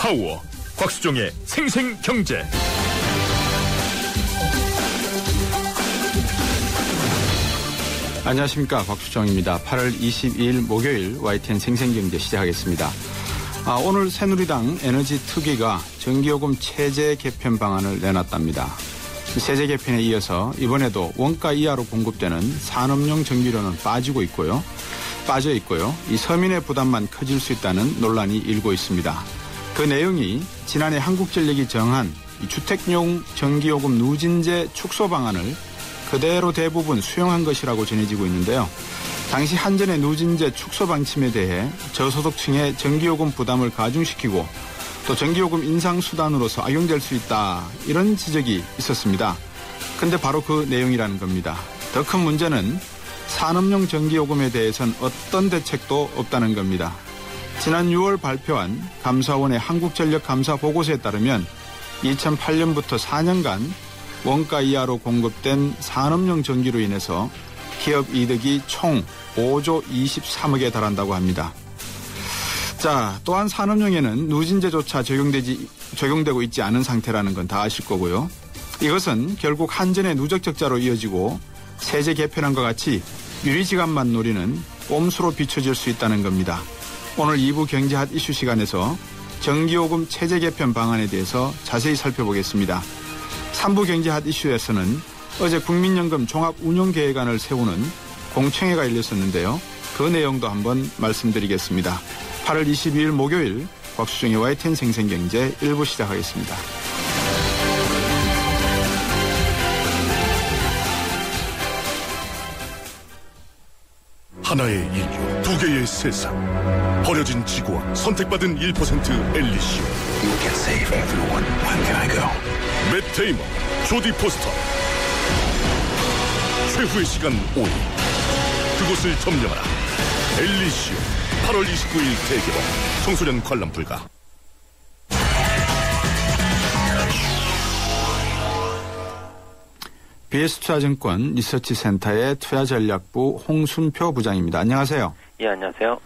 파워 곽수종의 생생경제. 안녕하십니까, 곽수종입니다. 8월 22일 목요일 YTN 생생경제 시작하겠습니다. 오늘 새누리당 에너지특위가 전기요금 체제 개편 방안을 내놨답니다. 세제 개편에 이어서 이번에도 원가 이하로 공급되는 산업용 전기료는 빠져 있고요. 이 서민의 부담만 커질 수 있다는 논란이 일고 있습니다. 그 내용이 지난해 한국전력이 정한 이 주택용 전기요금 누진제 축소 방안을 그대로 대부분 수용한 것이라고 전해지고 있는데요. 당시 한전의 누진제 축소 방침에 대해 저소득층의 전기요금 부담을 가중시키고 또 전기요금 인상 수단으로서 악용될 수 있다, 이런 지적이 있었습니다. 근데 바로 그 내용이라는 겁니다. 더 큰 문제는 산업용 전기요금에 대해서는 어떤 대책도 없다는 겁니다. 지난 6월 발표한 감사원의 한국전력 감사 보고서에 따르면 2008년부터 4년간 원가 이하로 공급된 산업용 전기로 인해서 기업 이득이 총 5조 23억에 달한다고 합니다. 자, 또한 산업용에는 누진제조차 적용되고 있지 않은 상태라는 건 다 아실 거고요. 이것은 결국 한전의 누적 적자로 이어지고 세제 개편안과 같이 유리지갑만 노리는 꼼수로 비춰질 수 있다는 겁니다. 오늘 2부 경제핫 이슈 시간에서 전기요금 체제 개편 방안에 대해서 자세히 살펴보겠습니다. 3부 경제핫 이슈에서는 어제 국민연금 종합운용계획안을 세우는 공청회가 열렸었는데요. 그 내용도 한번 말씀드리겠습니다. 8월 22일 목요일 곽수종의 YTN 생생경제 1부 시작하겠습니다. 하나의 인류, 두 개의 세상. 버려진 지구와 선택받은 1% 엘리시오. You can save everyone. Where can I go? 맷 데이먼, 조디 포스터. 최후의 시간 5일. 그곳을 점령하라. 엘리시오. 8월 29일 대개봉. 청소년 관람 불가. BS투자증권 리서치센터의 투자전략부 홍순표 부장입니다. 안녕하세요. 예, 안녕하세요.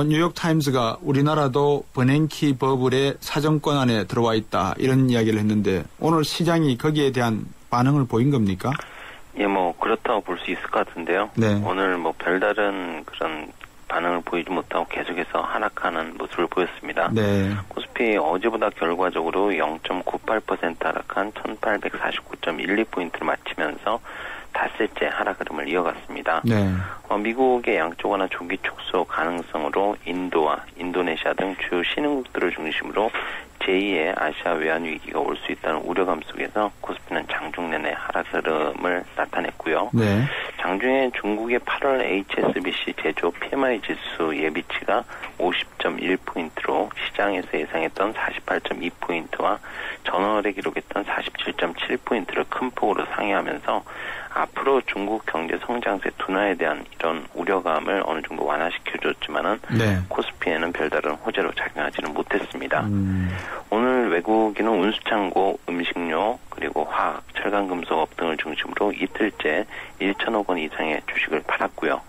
뉴욕타임스가 우리나라도 버냉키 버블의 사정권 안에 들어와 있다, 이런 이야기를 했는데 오늘 시장이 거기에 대한 반응을 보인 겁니까? 예, 그렇다고 볼 수 있을 것 같은데요. 네. 오늘 별다른 그런 반응을 보이지 못하고 계속해서 하락하는 모습을 보였습니다. 네. 코스피 어제보다 결과적으로 0.98% 하락한 1849.12포인트를 마치면서 닷새째 하락 흐름을 이어갔습니다. 네. 미국의 양적 완화 조기 축소 가능성으로 인도와 인도네시아 등 주요 신흥국들을 중심으로 제2의 아시아 외환 위기가 올 수 있다는 우려감 속에서 코스피는 장중 내내 하락 흐름을 나타냈고요. 네. 장중에 중국의 8월 HSBC 제조 PMI 지수 예비치가 50.1포인트로 시장에서 예상했던 48.2포인트와 전월에 기록했던 47.7포인트를 큰 폭으로 상회하면서 앞으로 중국 경제 성장세 둔화에 대한 이런 우려감을 어느 정도 완화시켜줬지만은 네. 코스피에는 별다른 호재로 작용하지는 못했습니다. 오늘 외국인은 운수창고, 음식료, 그리고 화학, 철강금속업 등을 중심으로 이틀째 1천억 원 이상의 주식을 팔았고요.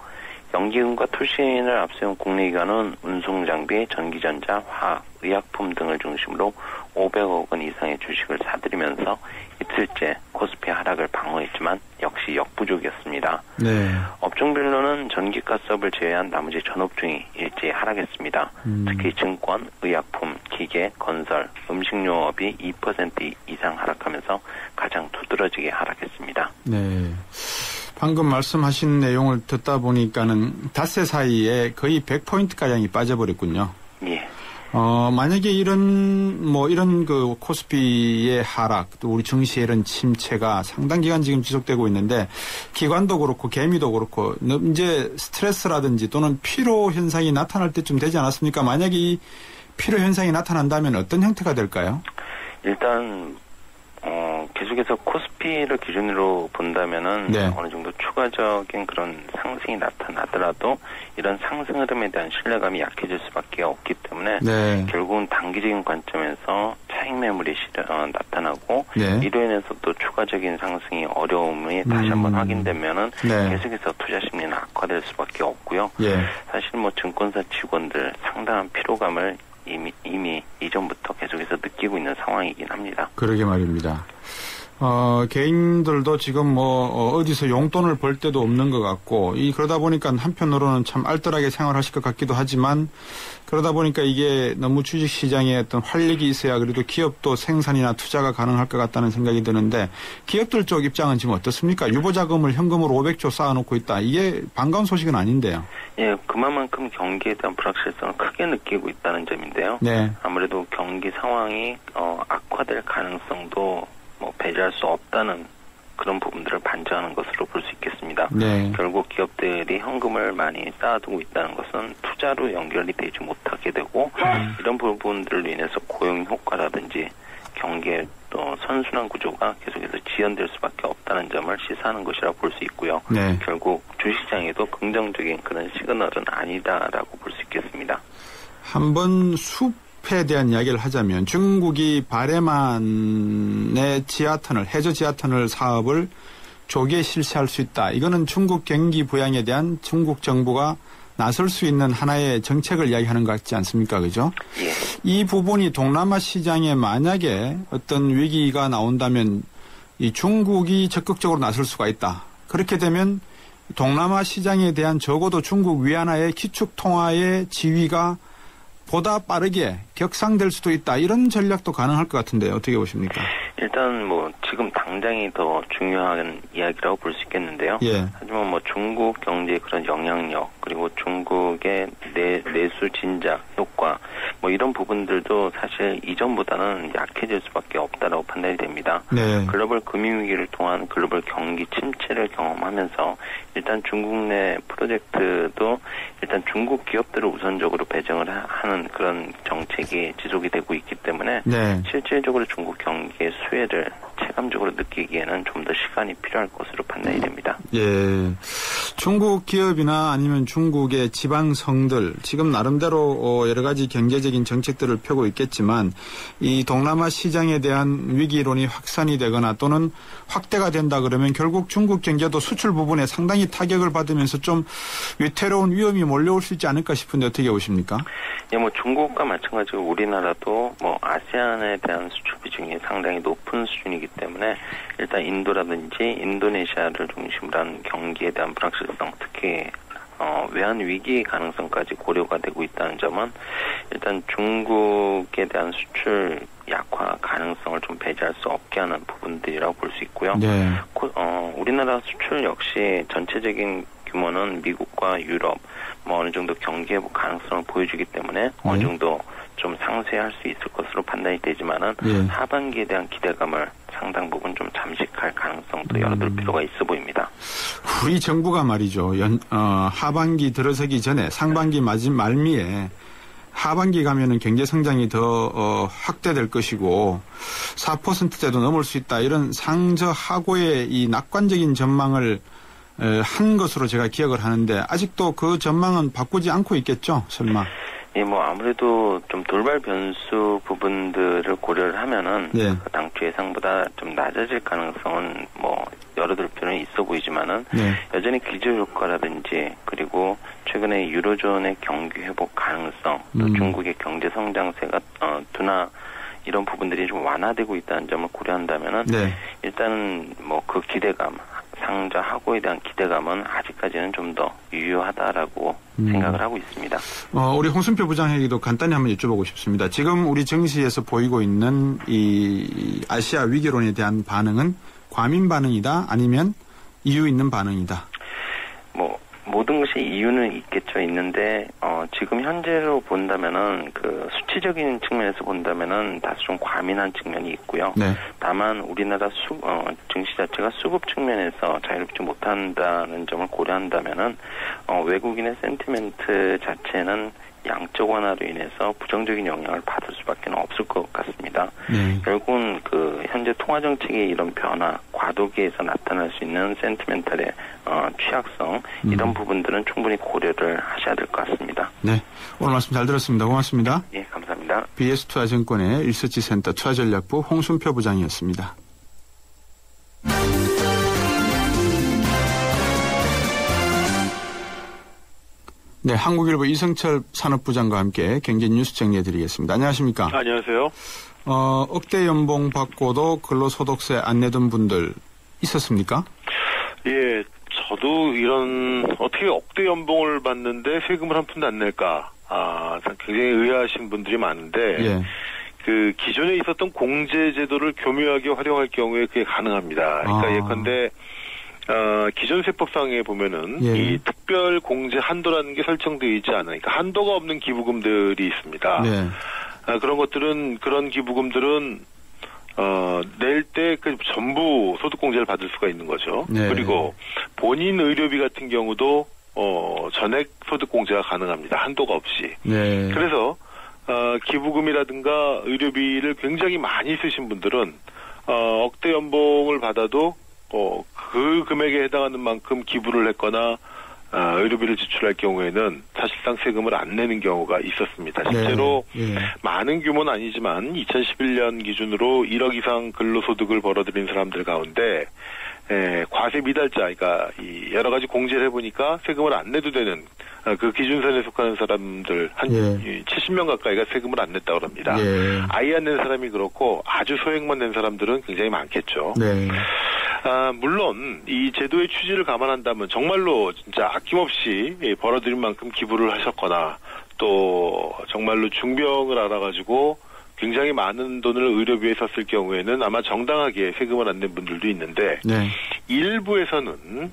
연기금과 투신을 앞세운 국내 기관은 운송장비, 전기전자, 화학, 의약품 등을 중심으로 500억 원 이상의 주식을 사들이면서 이틀째 코스피 하락을 방어했지만 역시 역부족이었습니다. 네. 업종별로는 전기가스업을 제외한 나머지 전 업종이 일제히 하락했습니다. 특히 증권, 의약품, 기계, 건설, 음식료업이 2% 이상 하락하면서 가장 두드러지게 하락했습니다. 네. 방금 말씀하신 내용을 듣다 보니까는 닷새 사이에 거의 100포인트가량이 빠져버렸군요. 예. 만약에 이런 그 코스피의 하락, 또 우리 증시의 이런 침체가 상당 기간 지금 지속되고 있는데, 기관도 그렇고 개미도 그렇고 이제 스트레스라든지 또는 피로 현상이 나타날 때쯤 되지 않았습니까? 만약에 이 피로 현상이 나타난다면 어떤 형태가 될까요? 일단 계속해서 코스피를 기준으로 본다면은 네. 어느 정도 추가적인 그런 상승이 나타나더라도 이런 상승 흐름에 대한 신뢰감이 약해질 수밖에 없기 때문에 네. 결국은 단기적인 관점에서 차익 매물이 나타나고 네. 이로 인해서 또 추가적인 상승이 어려움이 다시 한번 확인되면은 네. 계속해서 투자 심리는 악화될 수밖에 없고요. 예. 사실 증권사 직원들 상당한 피로감을 이미 이전부터 계속해서 느끼고 있는 상황이긴 합니다. 그러게 말입니다. 개인들도 지금 어디서 용돈을 벌 데도 없는 것 같고, 그러다 보니까 한편으로는 참 알뜰하게 생활하실 것 같기도 하지만, 그러다 보니까 이게 너무 주식시장에 어떤 활력이 있어야 그래도 기업도 생산이나 투자가 가능할 것 같다는 생각이 드는데, 기업들 쪽 입장은 지금 어떻습니까? 유보자금을 현금으로 500조 쌓아놓고 있다. 이게 반가운 소식은 아닌데요. 예, 그만큼 경기에 대한 불확실성을 크게 느끼고 있다는 점인데요. 네. 아무래도 경기 상황이 악화될 가능성도 배제할 수 없다는 그런 부분들을 반증하는 것으로 볼 수 있겠습니다. 네. 결국 기업들이 현금을 많이 쌓아두고 있다는 것은 투자로 연결이 되지 못하게 되고 이런 부분들로 인해서 고용 효과라든지 경기의 또 선순환 구조가 계속해서 지연될 수밖에 없다는 점을 시사하는 것이라고 볼 수 있고요. 네. 결국 주식시장에도 긍정적인 그런 시그널은 아니다라고 볼 수 있겠습니다. 한번 숲에 대한 이야기를 하자면 중국이 바레만의 해저 지하터널 사업을 조기에 실시할 수 있다. 이거는 중국 경기 부양에 대한 중국 정부가 나설 수 있는 하나의 정책을 이야기하는 것 같지 않습니까? 그죠? 예. 이 부분이 동남아 시장에 만약에 어떤 위기가 나온다면 이 중국이 적극적으로 나설 수가 있다. 그렇게 되면 동남아 시장에 대한 적어도 중국 위안화의 기축 통화의 지위가 보다 빠르게 격상될 수도 있다. 이런 전략도 가능할 것 같은데 어떻게 보십니까? 일단 지금 당장이 더 중요한 이야기라고 볼 수 있겠는데요. 예. 하지만 중국 경제의 그런 영향력 그리고 중국의 내수 진작 효과 이런 부분들도 사실 이전보다는 약해질 수밖에 없다라고 판단이 됩니다. 네. 글로벌 금융위기를 통한 글로벌 경기 침체를 경험하면서 일단 중국 내 프로젝트도 일단 중국 기업들을 우선적으로 배정을 하는 그런 정책이 지속이 되고 있기 때문에 네. 실질적으로 중국 경기의 수혜를 체감적으로 느끼기에는 좀 더 시간이 필요할 것으로 판단이 됩니다. 예, 중국 기업이나 아니면 중국의 지방성들 지금 나름대로 여러 가지 경제적인 정책들을 펴고 있겠지만 이 동남아 시장에 대한 위기론이 확산이 되거나 또는 확대가 된다 그러면 결국 중국 경제도 수출 부분에 상당히 타격을 받으면서 좀 위태로운 위험이 몰려올 수 있지 않을까 싶은데 어떻게 보십니까? 예, 중국과 마찬가지로 우리나라도 아세안에 대한 수출 비중이 상당히 높은 수준이기 때문에 일단 인도라든지 인도네시아를 중심으로 한 경기에 대한 불확실성, 특히 외환 위기 가능성까지 고려가 되고 있다는 점은 일단 중국에 대한 수출 약화 가능성을 좀 배제할 수 없게 하는 부분들이라고 볼 수 있고요. 네. 우리나라 수출 역시 전체적인 규모는 미국과 유럽 어느 정도 경기 회복 가능성을 보여주기 때문에 어느 정도 좀 상쇄할 수 있을 것으로 판단이 되지만은 하반기에 대한 기대감을 상당 부분 좀 잠식할 가능성도 열어둘 필요가 있어 보입니다. 우리 정부가 말이죠. 하반기 들어서기 전에 상반기 말미에 하반기 가면은 경제 성장이 더 확대될 것이고 4%대도 넘을 수 있다. 이런 상저하고의 이 낙관적인 전망을 한 것으로 제가 기억을 하는데 아직도 그 전망은 바꾸지 않고 있겠죠? 설마. 예, 아무래도 좀 돌발 변수 부분들을 고려를 하면은 당초 예상보다 좀 낮아질 가능성은 열어둘 필요는 있어 보이지만은 여전히 기저 효과라든지 그리고 최근에 유로존의 경기 회복 가능성, 또 중국의 경제 성장세가 둔화 이런 부분들이 좀 완화되고 있다는 점을 고려한다면은 일단은 그 기대감 상저하고에 대한 기대감은 아직까지는 좀 더 유효하다라고 생각을 하고 있습니다. 우리 홍순표 부장에게도 간단히 한번 여쭤보고 싶습니다. 지금 우리 정시에서 보이고 있는 이 아시아 위기론에 대한 반응은 과민 반응이다 아니면 이유 있는 반응이다? 모든 것이 이유는 있는데 지금 현재로 본다면은 그 수치적인 측면에서 본다면은 다소 좀 과민한 측면이 있고요. 다만 우리나라 증시 자체가 수급 측면에서 자유롭지 못한다는 점을 고려한다면은 외국인의 센티멘트 자체는 양적 완화로 인해서 부정적인 영향을 받을 수밖에 없을 것 같습니다. 결국은 그 현재 통화 정책의 이런 변화, 과도기에서 나타날 수 있는 센티멘탈의 취약성 이런 부분들은 충분히 고려를 하셔야 될 것 같습니다. 네, 오늘 말씀 잘 들었습니다. 고맙습니다. 예, 감사합니다. BS투자증권의 리서치센터 투자전략부 홍순표 부장이었습니다. 네, 한국일보 이성철 산업부장과 함께 경제뉴스 정리해드리겠습니다. 안녕하십니까? 안녕하세요. 억대 연봉 받고도 근로소득세 안 내던 분들 있었습니까? 예, 저도 어떻게 억대 연봉을 받는데 세금을 한 푼도 안 낼까? 굉장히 의아하신 분들이 많은데, 예. 그 기존에 있었던 공제 제도를 교묘하게 활용할 경우에 그게 가능합니다. 그러니까 예컨대 기존 세법상에 보면은 예. 이 특별 공제 한도라는 게 설정되어 있지 않아요. 그러니까 한도가 없는 기부금들이 있습니다. 네. 그런 기부금들은 낼 때 전부 소득공제를 받을 수가 있는 거죠. 네. 그리고 본인 의료비 같은 경우도 전액 소득공제가 가능합니다. 한도가 없이. 네. 그래서 기부금이라든가 의료비를 굉장히 많이 쓰신 분들은 억대 연봉을 받아도 그 금액에 해당하는 만큼 기부를 했거나 의료비를 지출할 경우에는 사실상 세금을 안 내는 경우가 있었습니다. 실제로 네. 네. 많은 규모는 아니지만 2011년 기준으로 1억 이상 근로소득을 벌어들인 사람들 가운데 과세 미달자, 그러니까 이 여러 가지 공제를 해보니까 세금을 안 내도 되는 그 기준선에 속하는 사람들 한 70명 가까이가 세금을 안 냈다고 합니다. 예. 아예 안 낸 사람이 그렇고 아주 소액만 낸 사람들은 굉장히 많겠죠. 네. 물론 이 제도의 취지를 감안한다면 정말로 진짜 아낌없이 벌어들인 만큼 기부를 하셨거나 또 정말로 중병을 알아가지고 굉장히 많은 돈을 의료비에 썼을 경우에는 아마 정당하게 세금을 안 낸 분들도 있는데 네. 일부에서는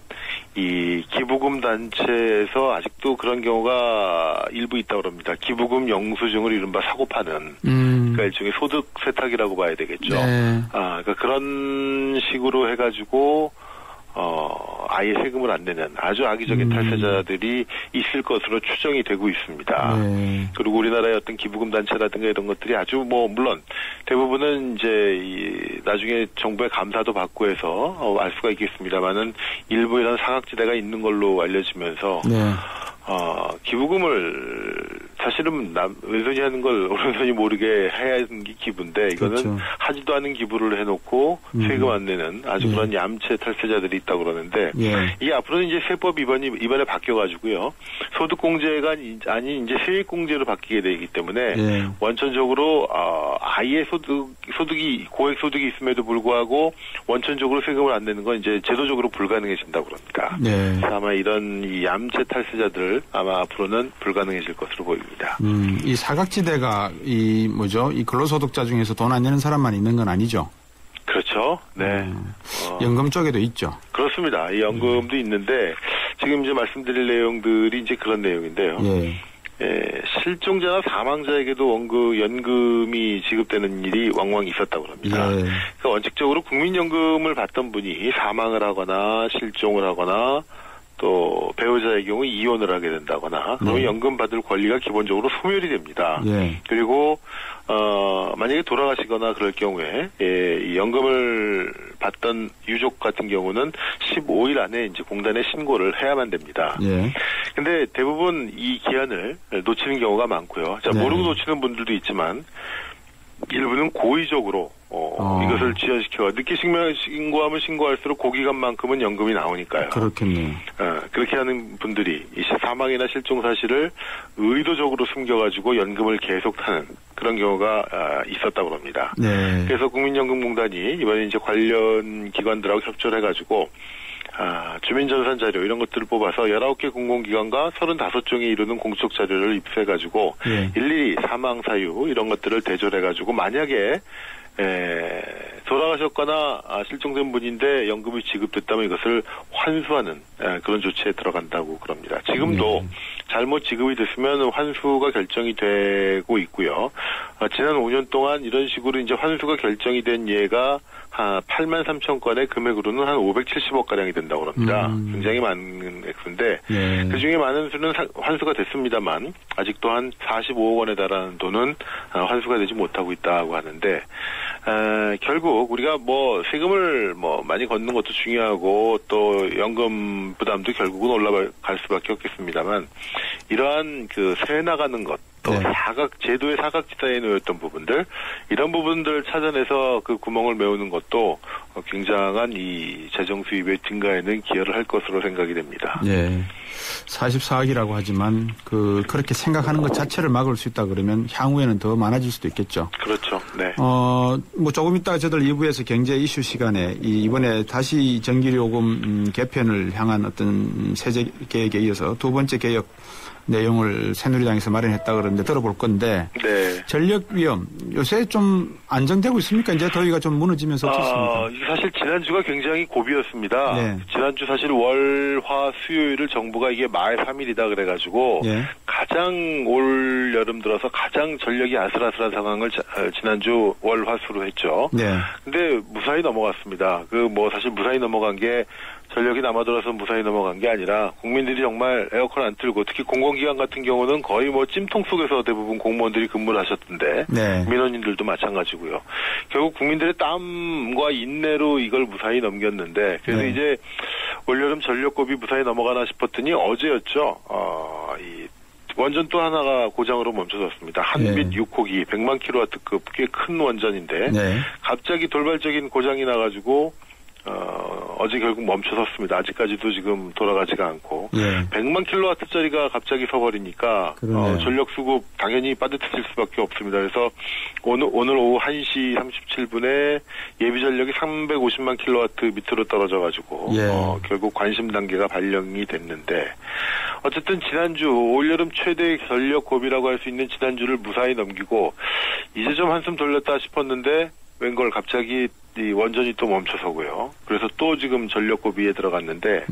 이 기부금 단체에서 아직도 그런 경우가 일부 있다고 합니다. 기부금 영수증을 이른바 사고 파는 그러니까 일종의 소득 세탁이라고 봐야 되겠죠. 네. 그러니까 그런 식으로 해가지고 아예 세금을 안 내는 아주 악의적인 탈세자들이 있을 것으로 추정이 되고 있습니다. 네. 그리고 우리나라의 어떤 기부금 단체라든가 이런 것들이 아주 물론 대부분은 이제 나중에 정부의 감사도 받고 해서 알 수가 있겠습니다만은 일부 이런 사각지대가 있는 걸로 알려지면서 네. 기부금을 사실은 왼손이 하는 걸 오른손이 모르게 해야 하는 게 기부인데 이거는 그렇죠. 하지도 않은 기부를 해놓고 세금 안 내는 아주 그런 얌체 탈세자들이 있다고 그러는데 이게 앞으로는 이제 세법 이번에 바뀌어가지고요. 소득공제가 아닌 이제 세액공제로 바뀌게 되기 때문에 원천적으로 아예 소득이 고액 소득이 있음에도 불구하고 원천적으로 세금을 안 내는 건 이제 제도적으로 불가능해진다고 그럽니다. 그래서 아마 이런 이 얌체 탈세자들 아마 앞으로는 불가능해질 것으로 보입니다. 이 사각지대가 이 근로소득자 중에서 돈 안 내는 사람만 있는 건 아니죠? 그렇죠. 네. 연금 쪽에도 있죠. 그렇습니다. 이 연금도 있는데 지금 이제 말씀드릴 내용들이 이제 그런 내용인데요. 실종자나 사망자에게도 연금이 지급되는 일이 왕왕 있었다고 합니다. 그러니까 원칙적으로 국민연금을 받던 분이 사망을 하거나 실종을 하거나 또 배우자의 경우 이혼을 하게 된다거나 그러면 연금 받을 권리가 기본적으로 소멸이 됩니다. 그리고 만약에 돌아가시거나 그럴 경우에 이 연금을 받던 유족 같은 경우는 15일 안에 이제 공단에 신고를 해야만 됩니다. 근데 대부분 이 기한을 놓치는 경우가 많고요. 모르고 놓치는 분들도 있지만 일부는 고의적으로 이것을 지연시켜 늦게 신고하면 신고할수록 고기간만큼은 연금이 나오니까요. 그렇겠네요. 그렇게 하는 분들이 이 사망이나 실종 사실을 의도적으로 숨겨가지고 연금을 계속 타는 그런 경우가 있었다고 합니다. 그래서 국민연금공단이 이번에 이제 관련 기관들하고 협조를 해가지고 주민전산 자료 이런 것들을 뽑아서 19개 공공기관과 35종에 이르는 공적 자료를 입수해가지고 일일이 사망 사유 이런 것들을 대조해가지고 만약에 돌아가셨거나 실종된 분인데 연금이 지급됐다면 이것을 환수하는 그런 조치에 들어간다고 그럽니다. 지금도 잘못 지급이 됐으면 환수가 결정이 되고 있고요. 지난 5년 동안 이런 식으로 이제 환수가 결정이 된 예가 한 8만 3천 건의 금액으로는 한 570억 가량이 된다고 합니다. 굉장히 많은 액수인데 그중에 많은 수는 환수가 됐습니다만 아직도 한 45억 원에 달하는 돈은 환수가 되지 못하고 있다고 하는데 결국 우리가 세금을 많이 걷는 것도 중요하고 또 연금 부담도 결국은 올라갈 수밖에 없겠습니다만 이러한 그 세 나가는 것 또 제도의 사각지대에 놓였던 부분들, 이런 부분들을 찾아내서 그 구멍을 메우는 것도 굉장한 이 재정 수입의 증가에는 기여를 할 것으로 생각이 됩니다. 예. 44억이라고 하지만 그렇게 생각하는 것 자체를 막을 수 있다 그러면 향후에는 더 많아질 수도 있겠죠. 그렇죠. 네. 뭐 조금 이따가 저들 2부에서 경제 이슈 시간에 이번에 다시 전기요금 개편을 향한 어떤 세제 개혁에 이어서 두 번째 개혁 내용을 새누리당에서 마련했다 그러는데 들어볼 건데 네. 전력 위험 요새 좀 안정되고 있습니까? 이제 더위가 좀 무너지면서 어떻습니까? 이게 사실 지난주가 굉장히 고비였습니다. 네. 지난주 사실 월, 화, 수요일을 정부가 이게 마의 3일이다 그래가지고 가장 올 여름 들어서 가장 전력이 아슬아슬한 상황을 지난주 월, 화, 수로 했죠. 네. 근데 무사히 넘어갔습니다. 사실 무사히 넘어간 게 전력이 남아들어서 무사히 넘어간 게 아니라 국민들이 정말 에어컨 안 틀고 특히 공공기관 같은 경우는 거의 찜통 속에서 대부분 공무원들이 근무를 하셨던데 민원인들도 마찬가지고요. 결국 국민들의 땀과 인내로 이걸 무사히 넘겼는데 그래서 이제 올여름 전력고비 무사히 넘어가나 싶었더니 어제였죠. 이 원전 또 하나가 고장으로 멈춰졌습니다. 한빛 6호기 100만 킬로와트급 꽤 큰 원전인데 갑자기 돌발적인 고장이 나가지고 어제 결국 멈춰섰습니다. 아직까지도 지금 돌아가지가 않고 100만 킬로와트짜리가 갑자기 서버리니까 전력 수급 당연히 빠듯해질 수밖에 없습니다. 그래서 오늘 오후 1시 37분에 예비 전력이 350만 킬로와트 밑으로 떨어져가지고 결국 관심 단계가 발령이 됐는데 어쨌든 지난주 올여름 최대 전력 고비라고 할 수 있는 지난주를 무사히 넘기고 이제 좀 한숨 돌렸다 싶었는데 웬걸 갑자기 이 원전이 또 멈춰서고요. 그래서 또 지금 전력 고비에 들어갔는데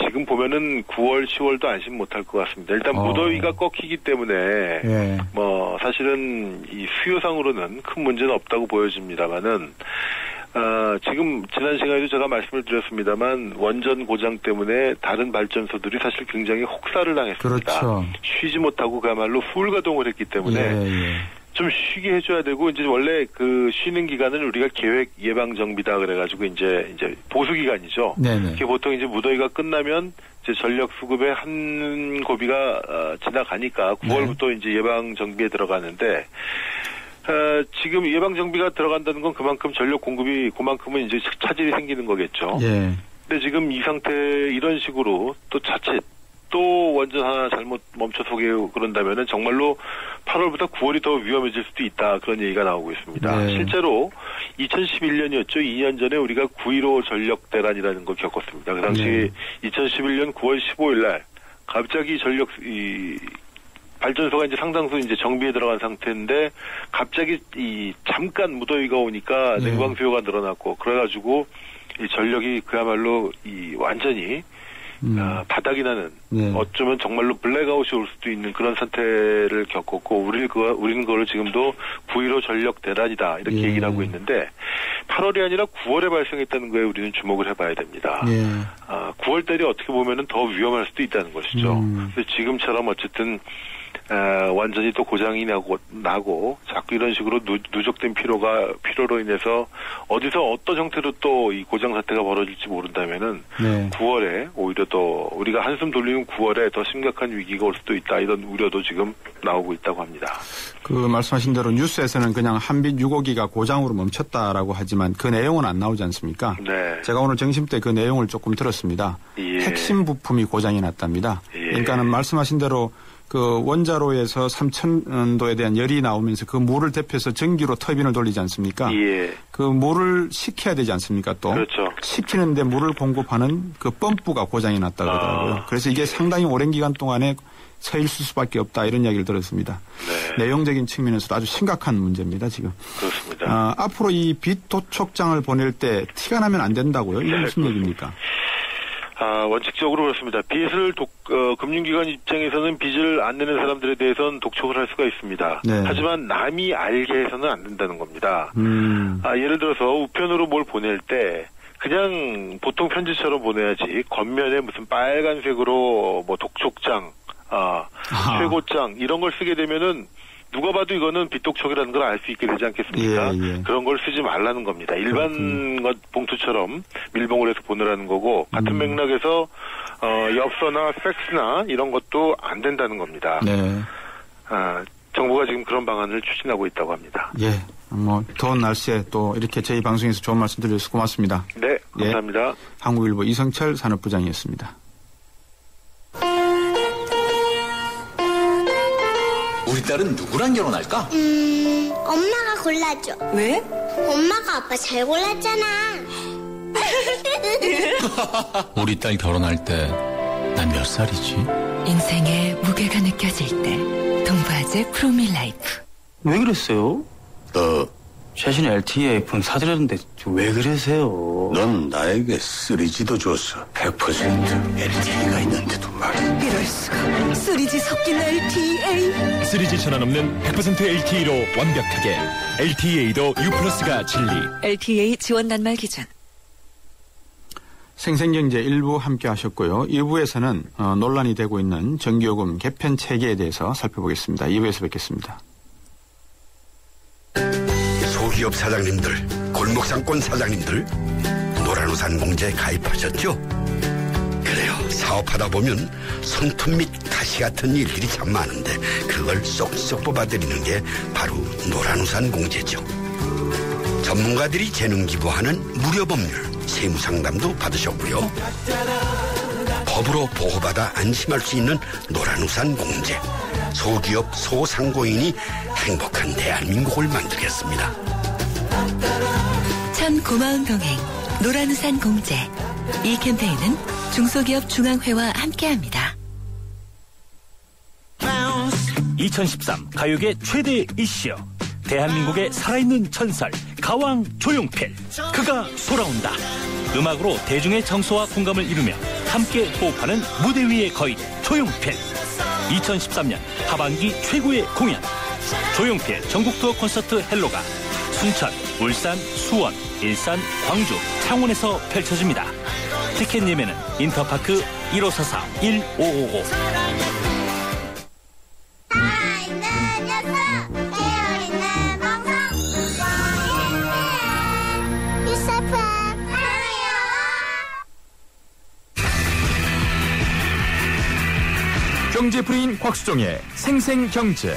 지금 보면은 9월, 10월도 안심 못할 것 같습니다. 일단 무더위가 꺾이기 때문에 사실은 이 수요상으로는 큰 문제는 없다고 보여집니다만은 지금 지난 시간에도 제가 말씀을 드렸습니다만 원전 고장 때문에 다른 발전소들이 사실 굉장히 혹사를 당했습니다. 그렇죠. 쉬지 못하고 그야말로 풀 가동을 했기 때문에 좀 쉬게 해줘야 되고 이제 원래 쉬는 기간은 우리가 계획 예방 정비다 그래가지고 이제 보수 기간이죠. 그게 보통 이제 무더위가 끝나면 이제 전력 수급의 한 고비가 지나가니까 9월부터 이제 예방 정비에 들어가는데. 지금 예방 정비가 들어간다는 건 그만큼 전력 공급이 그만큼은 이제 차질이 생기는 거겠죠. 근데 지금 이 상태 이런 식으로 또 자칫 또 원전 하나 잘못 멈춰서게 그런다면은 정말로 8월보다 9월이 더 위험해질 수도 있다 그런 얘기가 나오고 있습니다. 실제로 2011년이었죠. 2년 전에 우리가 9.15 전력 대란이라는 걸 겪었습니다. 그 당시 2011년 9월 15일 날 갑자기 발전소가 이제 상당수 이제 정비에 들어간 상태인데 갑자기 잠깐 무더위가 오니까 냉방 수요가 늘어났고 그래가지고 이 전력이 그야말로 완전히 바닥이 나는 어쩌면 정말로 블랙아웃이 올 수도 있는 그런 상태를 겪었고 우리는 그거를 지금도 9.15 전력 대란이다 이렇게 얘기를 하고 있는데 8월이 아니라 9월에 발생했다는 거에 우리는 주목을 해봐야 됩니다. 9월 달이 어떻게 보면은 더 위험할 수도 있다는 것이죠. 그래서 지금처럼 어쨌든 완전히 또 고장이 나고 자꾸 이런 식으로 누적된 피로로 인해서 어디서 어떤 형태로 또 이 고장 사태가 벌어질지 모른다면은 9월에 오히려 더 우리가 한숨 돌리는 9월에 더 심각한 위기가 올 수도 있다 이런 우려도 지금 나오고 있다고 합니다. 말씀하신 대로 뉴스에서는 그냥 한빛 6호기가 고장으로 멈췄다라고 하지만 그 내용은 안 나오지 않습니까? 제가 오늘 점심 때 그 내용을 조금 들었습니다. 핵심 부품이 고장이 났답니다. 그러니까는 말씀하신 대로 원자로에서 3000도에 대한 열이 나오면서 그 물을 대표해서 전기로 터빈을 돌리지 않습니까? 그 물을 식혀야 되지 않습니까? 또 그렇죠. 식히는데 물을 공급하는 그 펌프가 고장이 났다 그러더라고요. 그래서 이게 상당히 오랜 기간 동안에 서 있을 수밖에 없다 이런 이야기를 들었습니다. 내용적인 측면에서도 아주 심각한 문제입니다. 지금. 그렇습니다. 앞으로 이 빚 도촉장을 보낼 때 티가 나면 안 된다고요? 이게 무슨 얘기입니까? 원칙적으로 그렇습니다. 빚을 금융기관 입장에서는 빚을 안 내는 사람들에 대해서는 독촉을 할 수가 있습니다. 하지만 남이 알게 해서는 안 된다는 겁니다. 예를 들어서 우편으로 뭘 보낼 때 그냥 보통 편지처럼 보내야지 겉면에 무슨 빨간색으로 독촉장, 최고장 이런 걸 쓰게 되면은 누가 봐도 이거는 빚독촉이라는 걸 알 수 있게 되지 않겠습니까? 그런 걸 쓰지 말라는 겁니다. 일반 봉투처럼 밀봉을 해서 보내라는 거고 같은 맥락에서 엽서나 팩스나 이런 것도 안 된다는 겁니다. 정부가 지금 그런 방안을 추진하고 있다고 합니다. 예, 더운 날씨에 또 이렇게 저희 방송에서 좋은 말씀 드려주셔서 고맙습니다. 네, 감사합니다. 예, 한국일보 이성철 산업부장이었습니다. 우리 딸은 누구랑 결혼할까? 엄마가 골라줘. 왜? 엄마가 아빠 잘 골랐잖아. 우리 딸 결혼할 때 난 몇 살이지? 인생의 무게가 느껴질 때 동바제 프로밀라이프. 왜 그랬어요? 최신 LTE-F는 사드렸는데 왜 그러세요? 넌 나에게 3G도 줬어. 100% LTE가 있는데도 말이야. 이럴 수가. 3G 섞인 LTE. 3G 전환 없는 100% LTE로 완벽하게 LTE도 U+가 진리. LTE 지원 단말 기준. 생생경제 1부 함께 하셨고요. 2부에서는 논란이 되고 있는 전기요금 개편 체계에 대해서 살펴보겠습니다. 2부에서 뵙겠습니다. 소기업 사장님들, 골목상권 사장님들, 노란우산 공제에 가입하셨죠? 그래요. 사업하다 보면 손톱 및 가시 같은 일들이 참 많은데 그걸 쏙쏙 뽑아드리는 게 바로 노란우산 공제죠. 전문가들이 재능 기부하는 무료 법률, 세무상담도 받으셨고요. 법으로 보호받아 안심할 수 있는 노란우산 공제. 소기업 소상공인이 행복한 대한민국을 만들겠습니다. 참 고마운 동행 노란우산 공제. 이 캠페인은 중소기업 중앙회와 함께합니다. 2013 가요계 최대 이슈. 대한민국의 살아있는 전설 가왕 조용필. 그가 돌아온다. 음악으로 대중의 정서와 공감을 이루며 함께 호흡하는 무대 위의 거인 조용필. 2013년 하반기 최고의 공연. 조용필 전국 투어 콘서트 헬로가 순천, 울산, 수원, 일산, 광주, 창원에서 펼쳐집니다. 티켓 예매는 인터파크 1544-1555. 경제프리인 곽수종의 생생경제.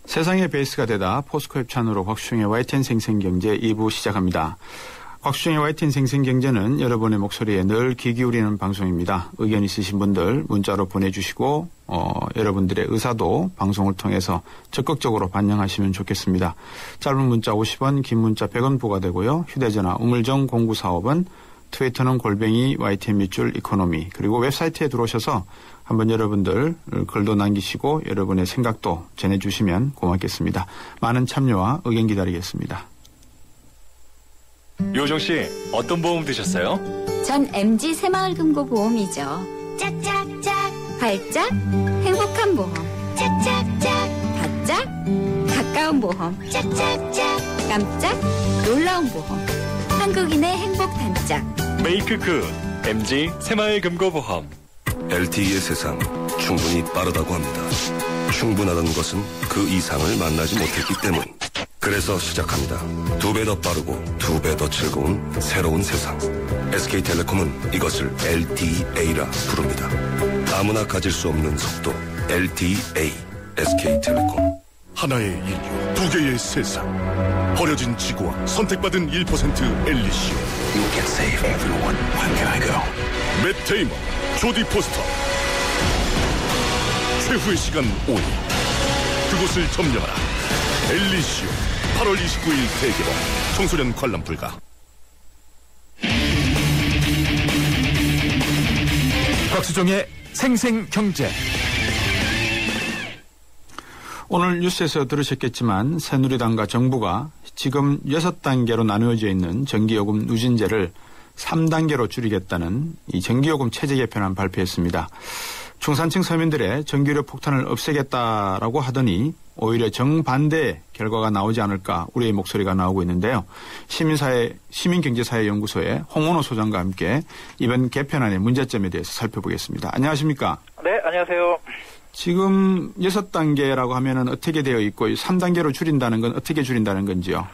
세상의 베이스가 되다 포스코 협찬으로 곽수종의 YTN 생생경제 2부 시작합니다. 곽수종의 YTN 생생경제는 여러분의 목소리에 늘 귀 기울이는 방송입니다. 의견 있으신 분들 문자로 보내주시고 여러분들의 의사도 방송을 통해서 적극적으로 반영하시면 좋겠습니다. 짧은 문자 50원, 긴 문자 100원 부과되고요. 휴대전화 우물정 0945번, 트위터는 골뱅이 YTN 밑줄 이코노미, 그리고 웹사이트에 들어오셔서 한번 여러분들 글도 남기시고 여러분의 생각도 전해주시면 고맙겠습니다. 많은 참여와 의견 기다리겠습니다. 요정 씨, 어떤 보험 드셨어요? 전 MG 새마을금고보험이죠. 짝짝짝 발짝 행복한 보험. 짝짝짝 바짝 가까운 보험. 짝짝짝 깜짝 놀라운 보험. 한국인의 행복 단짝. 메이크크 MG 새마을금고보험. LTE의 세상 충분히 빠르다고 합니다. 충분하다는 것은 그 이상을 만나지 못했기 때문. 그래서 시작합니다. 2배 더 빠르고 2배 더 즐거운 새로운 세상. SK텔레콤은 이것을 LTEA라 부릅니다. 아무나 가질 수 없는 속도 LTEA. SK텔레콤. 하나의 인류, 두 개의 세상. 버려진 지구와 선택받은 1% 엘리시오. You can save everyone. Where can I go? 맷 데이먼, 조디 포스터. 최후의 시간 5일. 그곳을 점령하라. 엘리시오. 8월 29일 대개봉. 청소년 관람 불가. 곽수종의 생생경제. 오늘 뉴스에서 들으셨겠지만 새누리당과 정부가 지금 6단계로 나누어져 있는 전기요금 누진제를 3단계로 줄이겠다는 이 전기요금 체제 개편안 발표했습니다. 중산층 서민들의 전기료 폭탄을 없애겠다라고 하더니 오히려 정반대의 결과가 나오지 않을까 우리의 목소리가 나오고 있는데요. 시민경제사회연구소의 홍원호 소장과 함께 이번 개편안의 문제점에 대해서 살펴보겠습니다. 안녕하십니까? 네, 안녕하세요. 지금 6단계라고 하면은 어떻게 되어 있고 3단계로 줄인다는 건 어떻게 줄인다는 건지요?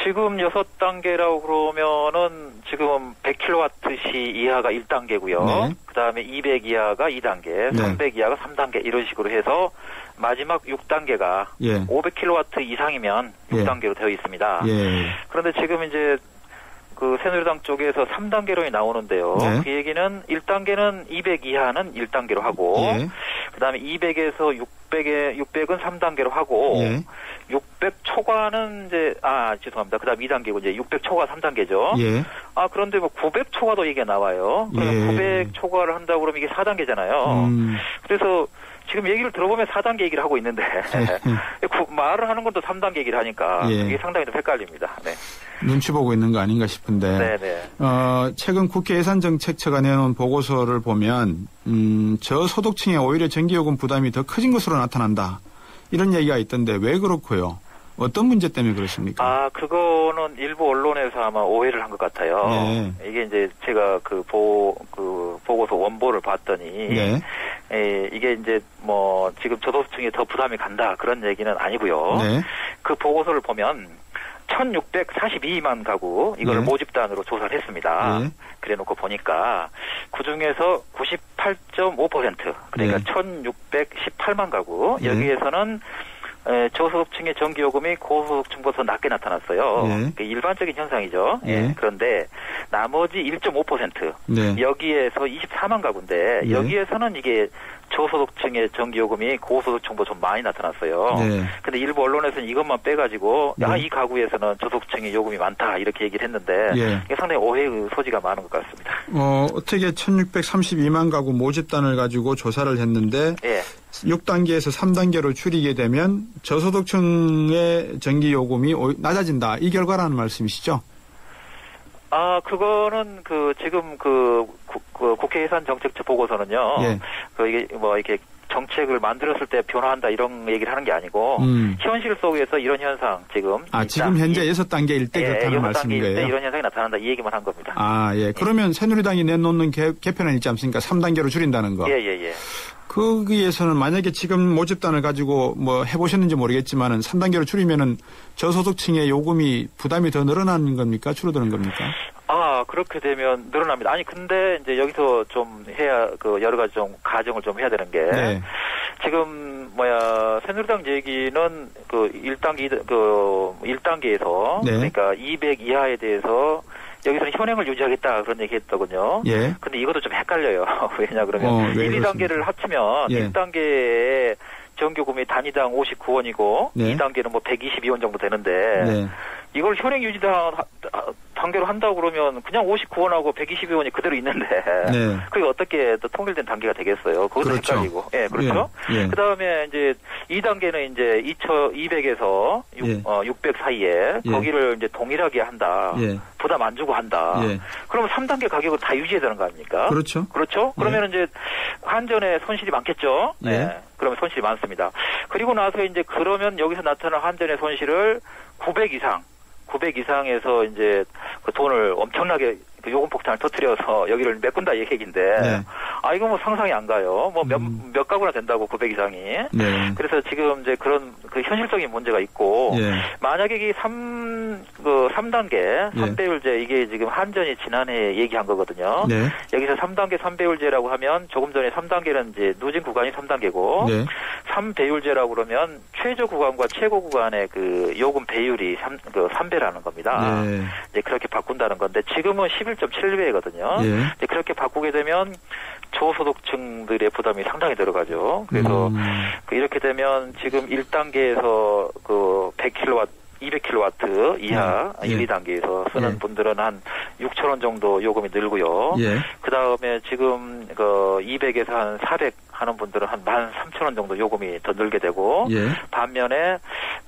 지금 6단계라고 그러면은 지금 100kWh 이하가 1단계고요. 네. 그다음에 200 이하가 2단계, 300 이하가 3단계 이런 식으로 해서 마지막 6단계가 500kW 이상이면 6단계로 되어 있습니다. 그런데 지금 이제 그 새누리당 쪽에서 3단계론이 나오는데요. 그 얘기는 1단계는 200 이하는 1단계로 하고 그다음에 200에서 600은 3단계로 하고 600 초과는 이제 죄송합니다. 그다음 2단계고 이제 600 초과 3단계죠. 그런데 뭐 900 초과도 얘기가 나와요. 그러면 900 초과를 한다고 그러면 이게 4단계잖아요. 그래서 지금 얘기를 들어보면 4단계 얘기를 하고 있는데 말을 하는 건 또 3단계 얘기를 하니까 이게 상당히 좀 헷갈립니다. 네. 눈치 보고 있는 거 아닌가 싶은데 최근 국회 예산정책처가 내놓은 보고서를 보면 저소득층에 오히려 전기요금 부담이 더 커진 것으로 나타난다. 이런 얘기가 있던데 왜 그렇고요? 어떤 문제 때문에 그렇습니까? 그거는 일부 언론에서 아마 오해를 한 것 같아요. 이게 이제 제가 그 보고서 원본을 봤더니 이게 이제 뭐 지금 저소득층에 더 부담이 간다 그런 얘기는 아니고요. 그 보고서를 보면 1642만 가구 이걸 모집단으로 조사를 했습니다. 그래놓고 보니까 그중에서 98.5% 그러니까 1618만 가구 여기에서는 저소득층의 전기요금이 고소득층보다 더 낮게 나타났어요. 일반적인 현상이죠. 그런데 나머지 1.5% 여기에서 24만 가구인데 여기에서는 이게 저소득층의 전기요금이 고소득층보다 좀 많이 나타났어요. 근데 일부 언론에서는 이것만 빼가지고 이 가구에서는 저소득층의 요금이 많다 이렇게 얘기를 했는데 이게 상당히 오해의 소지가 많은 것 같습니다. 어떻게 1632만 가구 모집단을 가지고 조사를 했는데 6단계에서 3단계로 줄이게 되면 저소득층의 전기요금이 낮아진다. 이 결과라는 말씀이시죠? 그거는 지금 국회 예산정책처 보고서는요. 이게 뭐 이렇게 정책을 만들었을 때 변화한다 이런 얘기를 하는 게 아니고 현실 속에서 이런 현상 지금 지금 현재 6단계일 때 그렇다는 말씀인 거예요. 6단계일 때 이런 현상이 나타난다 이 얘기만 한 겁니다. 그러면 새누리당이 내놓는 개편안 있지 않습니까? 3단계로 줄인다는 거. 거기에서는 만약에 지금 모집단을 가지고 뭐 해보셨는지 모르겠지만은 3단계로 줄이면은 저소득층의 요금이 부담이 더 늘어나는 겁니까? 줄어드는 겁니까? 그렇게 되면 늘어납니다. 근데 이제 여기서 좀 해야 여러 가지 좀 가정을 좀 해야 되는 게 지금 새누리당 얘기는 1단계에서 그러니까 200 이하에 대해서 여기서는 현행을 유지하겠다 그런 얘기 했더군요. 근데 이것도 좀 헷갈려요. 왜냐 그러면 1, 2단계를 합치면 1단계에 전기요금이 단위당 59원이고 2단계는 뭐 122원 정도 되는데 이걸 현행 유지 단계로 한다고 그러면 그냥 59원하고 122원이 그대로 있는데 그게 어떻게 또 통일된 단계가 되겠어요? 그것도 헷갈리고. 그렇죠. 그다음에 이제 2단계는 이제 200에서 600 사이에 거기를 이제 동일하게 한다. 부담 안 주고 한다. 그러면 3단계 가격을 다 유지해야 되는 거 아닙니까? 그렇죠. 그러면 이제 한전에 손실이 많겠죠. 그러면 손실이 많습니다. 그리고 나서 이제 그러면 여기서 나타난 한전의 손실을 900 이상에서 이제 그 돈을 엄청나게 요금 폭탄을 터뜨려서 여기를 메꾼다 이 얘기인데 이거 뭐 상상이 안 가요. 뭐 몇 가구나 된다고 900 이상이. 그래서 지금 이제 그런 현실적인 문제가 있고 만약에 이게 3단계 3배율제 이게 지금 한전이 지난해 얘기한 거거든요. 여기서 3단계 3배율제라고 하면 조금 전에 3단계는 이제 누진 구간이 3단계고 3배율제라고 그러면 최저 구간과 최고 구간의 그 요금 배율이 3배라는 겁니다. 이제 그렇게 바꾼다는 건데 지금은 11.7배거든요. 그렇게 바꾸게 되면 저소득층들의 부담이 상당히 들어가죠. 그래서 이렇게 되면 지금 1단계에서 100kW 200kW 이하 1, 2단계에서 쓰는 분들은 한 6,000원 정도 요금이 늘고요. 그 다음에 지금 200에서 한 400 하는 분들은 한 13,000원 정도 요금이 더 늘게 되고 반면에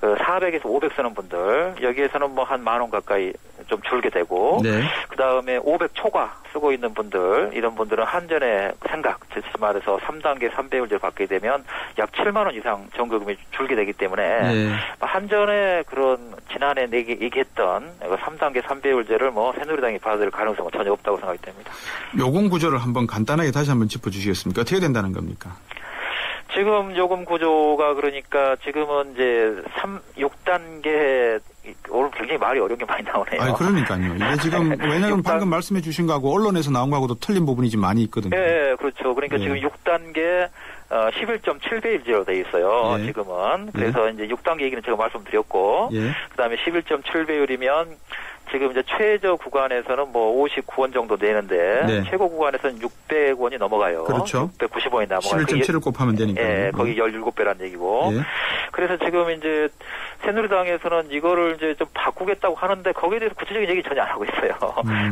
400에서 500 쓰는 분들 여기에서는 뭐 한 10,000원 가까이 좀 줄게 되고 그 다음에 500 초과 쓰고 있는 분들 이런 분들은 한전의 생각 즉 말해서 3단계 3배율제를 받게 되면 약 7만 원 이상 전기요금이 줄게 되기 때문에 한전의 그런 지난해 얘기했던 3단계 3배율제를 뭐 새누리당이 받을 가능성은 전혀 없다고 생각이 됩니다. 요금 구조를 한번 간단하게 다시 한번 짚어주시겠습니까? 어떻게 된다는 겁니까? 지금 요금 구조가 그러니까 지금은 이제 6단계 오늘 굉장히 말이 어려운 게 많이 나오네요. 아니, 그러니까요. 이게 지금 왜냐하면 방금 말씀해 주신 거하고 언론에서 나온 거하고도 틀린 부분이 좀 많이 있거든요. 네, 그렇죠. 그러니까 지금 6단계 11.7배율제로 돼 있어요. 지금은. 그래서 이제 6단계 얘기는 제가 말씀드렸고, 그다음에 11.7배율이면 지금 이제 최저 구간에서는 뭐 59원 정도 내는데 최고 구간에서는 600원이 넘어가요. 그렇죠. 690원이 넘어가요. 11.7을 곱하면 되니까. 예, 거기 17배라는 얘기고. 그래서 지금 이제 새누리당에서는 이거를 이제 좀 바꾸겠다고 하는데 거기에 대해서 구체적인 얘기 전혀 안 하고 있어요.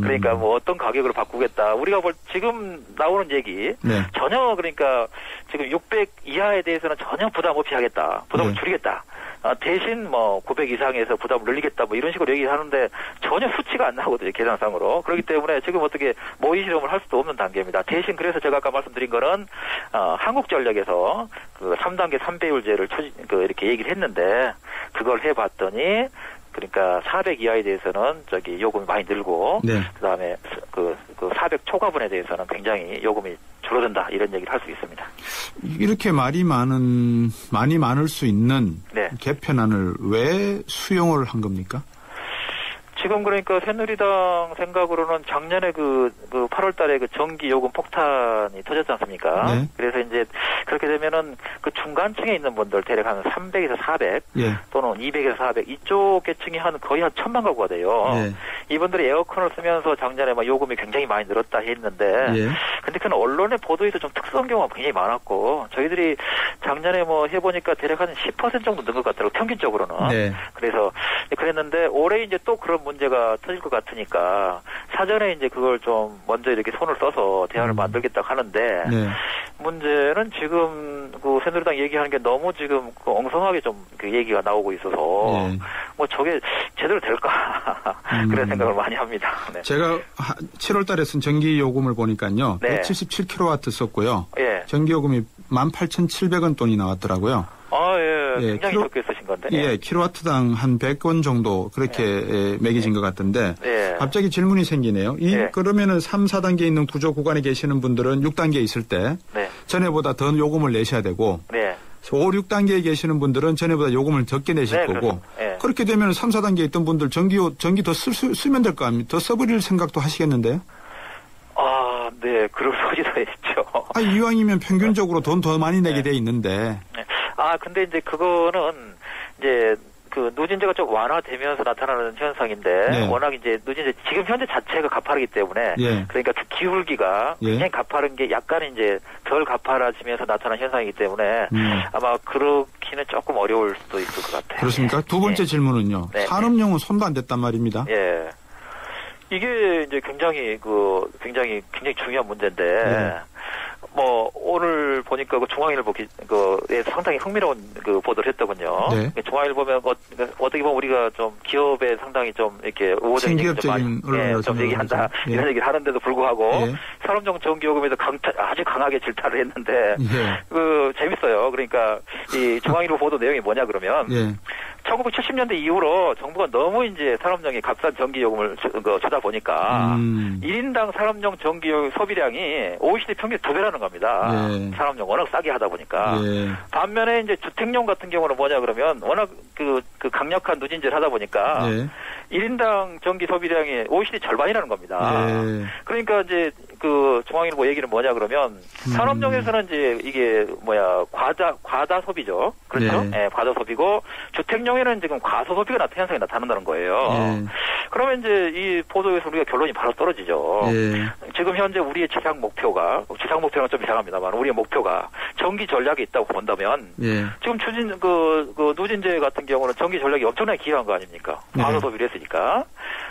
그러니까 뭐 어떤 가격으로 바꾸겠다. 우리가 지금 나오는 얘기 전혀 그러니까 지금 600 이하에 대해서는 전혀 부담 없이 하겠다. 부담을 줄이겠다. 대신 뭐 900 이상에서 부담을 늘리겠다 뭐 이런 식으로 얘기하는데 전혀 수치가 안 나오거든요. 계산상으로. 그렇기 때문에 지금 어떻게 모의 실험을 할 수도 없는 단계입니다. 대신 그래서 제가 아까 말씀드린 거는 한국전력에서 그 3단계 3배율제를 이렇게 얘기를 했는데 그걸 해봤더니 그러니까 400 이하에 대해서는 저기 요금이 많이 늘고 그다음에 그 400 초과분에 대해서는 굉장히 요금이 줄어든다 이런 얘기를 할 수 있습니다. 이렇게 많이 많을 수 있는 개편안을 왜 수용을 한 겁니까? 지금 그러니까 새누리당 생각으로는 작년에 그 8월 달에 그 전기 요금 폭탄이 터졌지 않습니까? 그래서 이제 그렇게 되면은 그 중간층에 있는 분들 대략 한 300에서 400 또는 200에서 400 이쪽 계층이 거의 한 1000만 가구가 돼요. 이분들이 에어컨을 쓰면서 작년에 막 요금이 굉장히 많이 늘었다 했는데 근데 그건 언론의 보도에서 좀 특수한 경우가 굉장히 많았고 저희들이 작년에 뭐 해보니까 대략 한 10% 정도 는 것 같더라고요. 평균적으로는. 그래서 그랬는데 올해 이제 또 그런 문제가 터질 것 같으니까 사전에 이제 그걸 좀 먼저 이렇게 손을 써서 대안을 만들겠다고 하는데 문제는 지금 그 새누리당 얘기하는 게 너무 지금 그 엉성하게 좀 그 얘기가 나오고 있어서 뭐 저게 제대로 될까 그런 생각을 많이 합니다. 제가 7월 달에 쓴 전기 요금을 보니까요. 177kW 썼고요. 전기 요금이 18,700원 돈이 나왔더라고요. 굉장히 적게 쓰신 건데. 킬로와트당 한 100원 정도 그렇게 매겨진 것 같은데 갑자기 질문이 생기네요. 그러면은 3, 4단계에 있는 구조 구간에 계시는 분들은 6단계에 있을 때 전에보다 더 요금을 내셔야 되고 5, 6단계에 계시는 분들은 전에보다 요금을 적게 내실 거고 그렇게 되면 3, 4단계에 있던 분들 전기 더 쓰면 될 거 아닙니까? 더 써버릴 생각도 하시겠는데요? 네, 그럴 소지도 있죠. 이왕이면 평균적으로 돈 더 많이 내게 돼 있는데. 근데 이제 그거는 이제 그 누진제가 좀 완화되면서 나타나는 현상인데 워낙 이제 누진제 지금 현재 자체가 가파르기 때문에 그러니까 그 기울기가 굉장히 가파른 게 약간 이제 덜 가파라지면서 나타나는 현상이기 때문에 아마 그렇기는 조금 어려울 수도 있을 것 같아요. 그렇습니까? 두 번째 질문은요. 산업용은 손도 안 댔단 말입니다. 이게 이제 굉장히 중요한 문제인데 뭐 오늘 보니까 그 중앙일보 상당히 흥미로운 그 보도를 했더군요. 중앙일보면 어떻게 보면 우리가 좀 기업에 상당히 좀 이렇게 우호적인 얘기 좀 얘기한다 이런 얘기를 하는데도 불구하고 산업용 전기요금에서 아주 강하게 질타를 했는데 그 재밌어요. 그러니까 이 중앙일보 보도 내용이 뭐냐 그러면 1970년대 이후로 정부가 너무 이제 산업용이 값싼 전기요금을 주다 보니까 1인당 산업용 전기요금 소비량이 OECD 평균 2배라는 겁니다. 산업용 워낙 싸게 하다 보니까. 반면에 이제 주택용 같은 경우는 뭐냐 그러면 워낙 그 강력한 누진제를 하다 보니까 1인당 전기 소비량이 OECD 절반이라는 겁니다. 그러니까 이제 그 중앙일보 얘기는 뭐냐 그러면 산업용에서는 이제 이게 과다 소비죠. 그렇죠? 과다 소비고 주택용에는 지금 과소 소비가 현상이 나타난다는 거예요. 그러면 이제 이 보도에서 우리가 결론이 바로 떨어지죠. 지금 현재 우리의 지상 목표는 좀 이상합니다만 우리의 목표가 전기 전략이 있다고 본다면 지금 그 누진제 같은 경우는 전기 전략이 엄청나게 기여한 거 아닙니까? 과소 소비를 했으니까.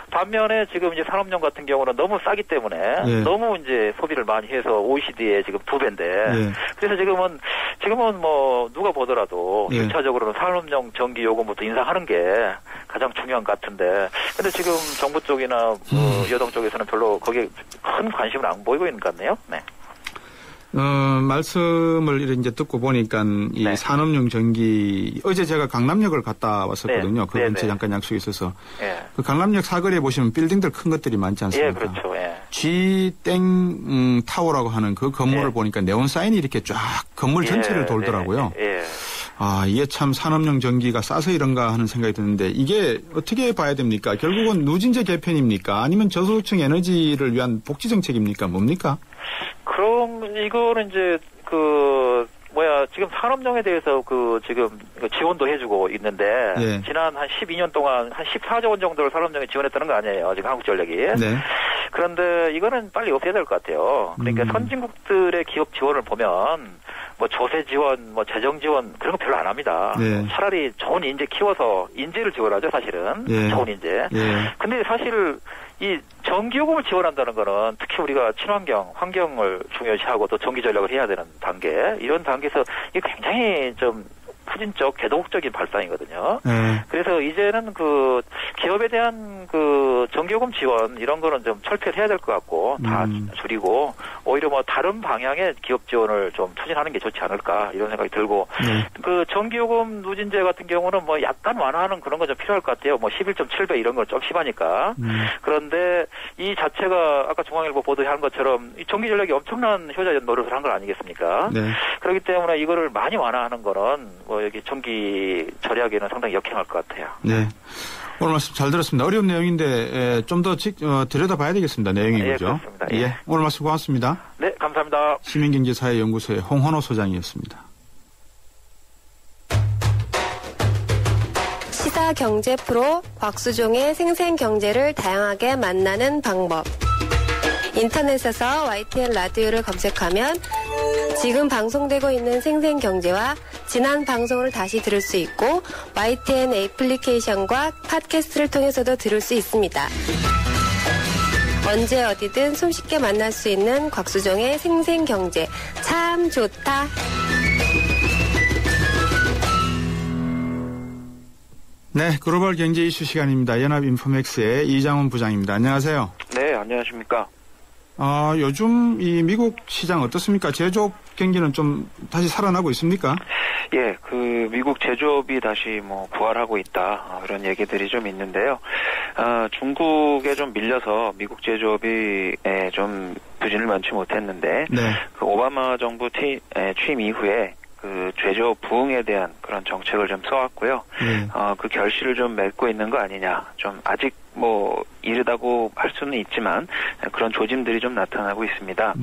반면에 지금 이제 산업용 같은 경우는 너무 싸기 때문에 너무 이제 소비를 많이 해서 OECD의 지금 2배인데 그래서 지금은 뭐 누가 보더라도 1차적으로는 산업용 전기 요금부터 인상하는 게 가장 중요한 것 같은데 근데 지금 정부 쪽이나 여당 쪽에서는 별로 거기에 큰 관심을 안 보이고 있는 것 같네요. 말씀을 이제 듣고 보니까 이 산업용 전기 어제 제가 강남역을 갔다 왔었거든요. 그 근처에 잠깐 약속이 있어서 그 강남역 사거리에 보시면 빌딩들 큰 것들이 많지 않습니까? 그렇죠. G땡 타워라고 하는 그 건물을 보니까 네온 사인이 이렇게 쫙 건물 전체를 돌더라고요. 이게 참 산업용 전기가 싸서 이런가 하는 생각이 드는데 이게 어떻게 봐야 됩니까? 결국은 누진제 개편입니까? 아니면 저소득층 에너지를 위한 복지 정책입니까? 뭡니까? 그럼 이거는 이제 지금 산업용에 대해서 지금 지원도 해주고 있는데 네. 지난 한 12년 동안 한 14조 원 정도를 산업용에 지원했다는 거 아니에요. 지금 한국전력이. 네. 그런데 이거는 빨리 없애야 될 것 같아요. 그러니까 선진국들의 기업 지원을 보면 조세 지원, 재정 지원 그런 거 별로 안 합니다. 네. 차라리 좋은 인재 키워서 인재를 지원하죠, 사실은. 네. 좋은 인재. 네. 근데 사실 이 전기요금을 지원한다는 거는 특히 우리가 친환경, 환경을 중요시하고 또 전기 전략을 해야 되는 단계, 이런 단계에서 이게 굉장히 좀 후진적, 개도국적인 발상이거든요. 그래서 이제는 기업에 대한 전기요금 지원 이런 거는 좀 철폐해야 될 것 같고 다 줄이고 오히려 다른 방향의 기업 지원을 좀 추진하는 게 좋지 않을까 이런 생각이 들고 전기요금 누진제 같은 경우는 약간 완화하는 그런 거 좀 필요할 것 같아요. 11.7배 이런 건 좀 심하니까. 그런데 이 자체가 아까 중앙일보 보도한 것처럼 이 전기 전략이 엄청난 효자 노릇을 한 건 아니겠습니까? 네. 그렇기 때문에 이거를 많이 완화하는 거는 여기 전기 절약에는 상당히 역행할 것 같아요. 네. 오늘 말씀 잘 들었습니다. 어려운 내용인데 좀 더 들여다봐야 되겠습니다. 내용이 그죠? 그렇습니다. 예. 오늘 말씀 고맙습니다. 네, 감사합니다. 시민경제사회연구소의 홍헌호 소장이었습니다. 시사 경제 프로 곽수종의 생생경제를 다양하게 만나는 방법. 인터넷에서 YTN 라디오를 검색하면 지금 방송되고 있는 생생경제와 지난 방송을 다시 들을 수 있고 YTN 애플리케이션과 팟캐스트를 통해서도 들을 수 있습니다. 언제 어디든 손쉽게 만날 수 있는 곽수종의 생생경제 참 좋다. 네, 글로벌 경제 이슈 시간입니다. 연합인포맥스의 이장훈 부장입니다. 안녕하세요. 네, 안녕하십니까. 요즘 이 미국 시장 어떻습니까? 제조업 경기는 좀 다시 살아나고 있습니까? 예, 미국 제조업이 다시 부활하고 있다. 그런 얘기들이 좀 있는데요. 중국에 좀 밀려서 미국 제조업이 좀 부진을 면치 못했는데, 네. 오바마 정부 취임 이후에 제조업 부흥에 대한 그런 정책을 좀 써왔고요. 그 결실을 좀 맺고 있는 거 아니냐. 좀 아직 이르다고 할 수는 있지만 그런 조짐들이 좀 나타나고 있습니다.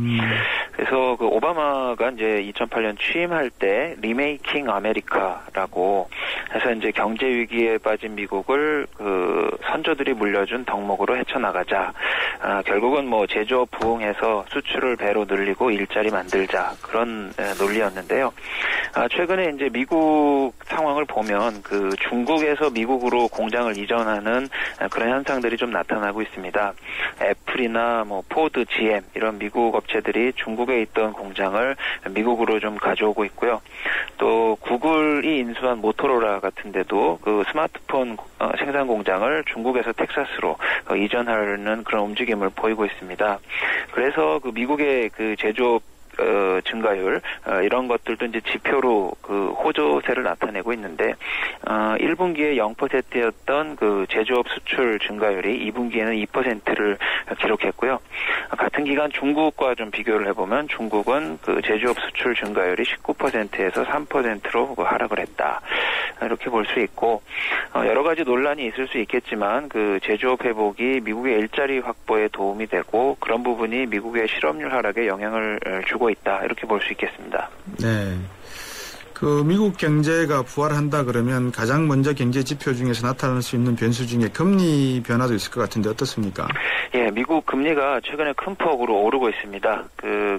그래서 오바마가 이제 2008년 취임할 때 리메이킹 아메리카라고 해서 이제 경제 위기에 빠진 미국을 선조들이 물려준 덕목으로 헤쳐나가자. 결국은 제조업 부흥해서 수출을 배로 늘리고 일자리 만들자 그런 논리였는데요. 최근에 이제 미국 상황을 보면 중국에서 미국으로 공장을 이전하는 그런 현상들이 좀 나타나고 있습니다. 애플이나 포드, GM 이런 미국 업체들이 중국에 있던 공장을 미국으로 좀 가져오고 있고요. 또 구글이 인수한 모토로라 같은 데도 스마트폰 생산 공장을 중국에서 텍사스로 이전하려는 그런 움직임을 보이고 있습니다. 그래서 미국의 제조업 증가율 이런 것들도 이제 지표로 호조세를 나타내고 있는데 1분기에 0%였던 제조업 수출 증가율이 2분기에는 2%를 기록했고요. 같은 기간 중국과 좀 비교를 해보면 중국은 제조업 수출 증가율이 19%에서 3%로 하락을 했다. 이렇게 볼 수 있고 여러 가지 논란이 있을 수 있겠지만 제조업 회복이 미국의 일자리 확보에 도움이 되고 그런 부분이 미국의 실업률 하락에 영향을 주고 있다. 이렇게 볼 수 있겠습니다. 네. 미국 경제가 부활한다 그러면 가장 먼저 경제 지표 중에서 나타날 수 있는 변수 중에 금리 변화도 있을 것 같은데 어떻습니까? 예, 미국 금리가 최근에 큰 폭으로 오르고 있습니다.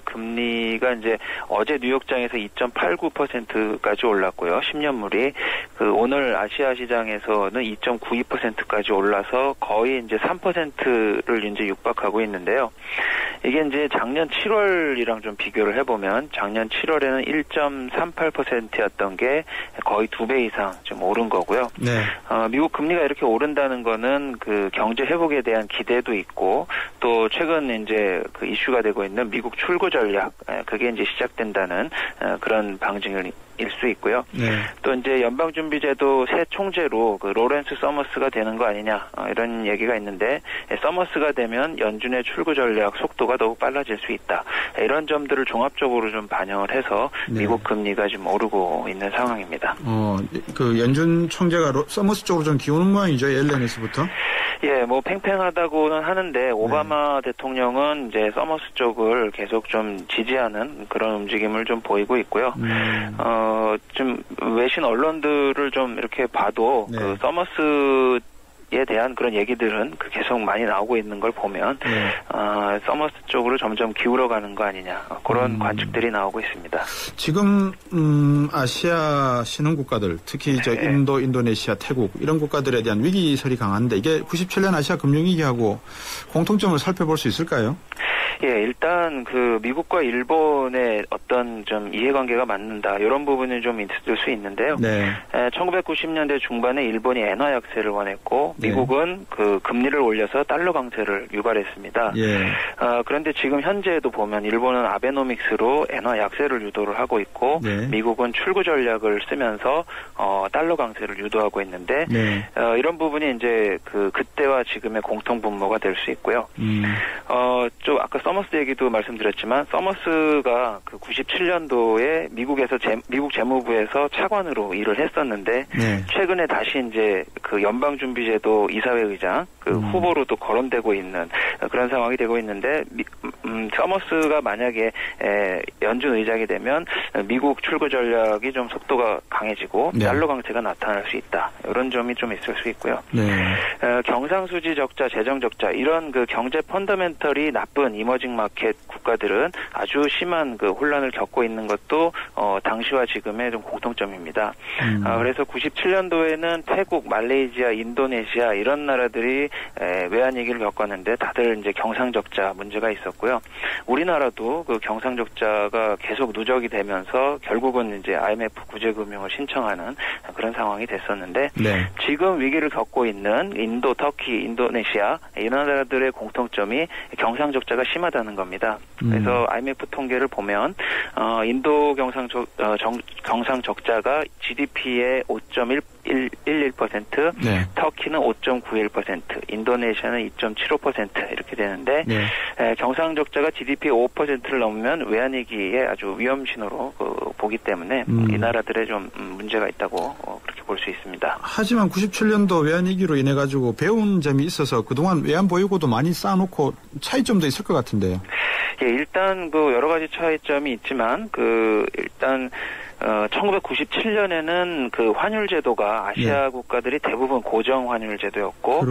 금리가 이제 어제 뉴욕장에서 2.89%까지 올랐고요. 10년물이 오늘 아시아 시장에서는 2.92%까지 올라서 거의 이제 3%를 이제 육박하고 있는데요. 이게 이제 작년 7월이랑 좀 비교를 해보면 작년 7월에는 1.38%였던 게 거의 2배 이상 좀 오른 거고요. 네. 미국 금리가 이렇게 오른다는 거는 경제 회복에 대한 기대도 있고 또 최근 이제 이슈가 되고 있는 미국 출구 전략 그게 이제 시작된다는 그런 방증을 수 있고요. 또 이제 연방준비제도 새 총재로 그 로렌스 서머스가 되는 거 아니냐 이런 얘기가 있는데 서머스가 되면 연준의 출구 전략 속도가 더욱 빨라질 수 있다. 이런 점들을 종합적으로 좀 반영을 해서 미국 금리가 좀 오르고 있는 상황입니다. 그 연준 총재가 서머스 쪽으로 좀 기우는 모양이죠. 옐렌에서부터. 예, 뭐 팽팽하다고는 하는데 오바마 대통령은 이제 서머스 쪽을 계속 좀 지지하는 그런 움직임을 좀 보이고 있고요. 좀 외신 언론들을 좀 이렇게 봐도 그 서머스에 대한 그런 얘기들은 계속 많이 나오고 있는 걸 보면 서머스 쪽으로 점점 기울어가는 거 아니냐 그런 관측들이 나오고 있습니다. 지금 아시아 신흥국가들 특히 인도, 인도네시아, 태국 이런 국가들에 대한 위기설이 강한데 이게 97년 아시아 금융위기하고 공통점을 살펴볼 수 있을까요? 예, 일단 그 미국과 일본의 어떤 좀 이해관계가 맞는다 이런 부분은 좀 있을 수 있는데요. 1990년대 중반에 일본이 엔화 약세를 원했고 미국은 그 금리를 올려서 달러 강세를 유발했습니다. 그런데 지금 현재에도 보면 일본은 아베노믹스로 엔화 약세를 유도를 하고 있고 미국은 출구 전략을 쓰면서 달러 강세를 유도하고 있는데 이런 부분이 이제 그때와 지금의 공통 분모가 될 수 있고요. 좀 아까 서머스 얘기도 말씀드렸지만 서머스가 그 97년도에 미국 재무부에서 차관으로 일을 했었는데 최근에 다시 이제 그 연방준비제도 이사회 의장 후보로도 거론되고 있는 그런 상황이 되고 있는데 서머스가 만약에 연준 의장이 되면 미국 출구 전략이 좀 속도가 강해지고 달러 강세가 나타날 수 있다. 이런 점이 좀 있을 수 있고요. 경상수지 적자, 재정 적자 이런 그 경제 펀더멘털이 나쁜 이머징 마켓 국가들은 아주 심한 그 혼란을 겪고 있는 것도 당시와 지금의 좀 공통점입니다. 그래서 97년도에는 태국, 말레이시아, 인도네시아 이런 나라들이 외환위기를 겪었는데 다들 이제 경상적자 문제가 있었고요. 우리나라도 그 경상적자가 계속 누적이 되면서 결국은 이제 IMF 구제금융을 신청하는 그런 상황이 됐었는데 지금 위기를 겪고 있는 인도, 터키, 인도네시아 이런 나라들의 공통점이 경상적자가 심하다는 겁니다. 그래서 IMF 통계를 보면 인도 경상적자가 GDP의 5.11%, 터키는 5.91%, 인도네시아는 2.75% 이렇게 되는데 경상적자가 GDP의 5%를 넘으면 외환위기의 아주 위험 신호로 보기 때문에 이 나라들의 좀 문제가 있다고 그렇게 볼 수 있습니다. 하지만 97년도 외환위기로 인해 가지고 배운 점이 있어서 그동안 외환 보유고도 많이 쌓아놓고 차이점도 있을 것 같은데요. 예, 일단 그 여러 가지 차이점이 있지만 일단 1997년에는 그 환율 제도가 아시아 국가들이 대부분 고정 환율 제도였고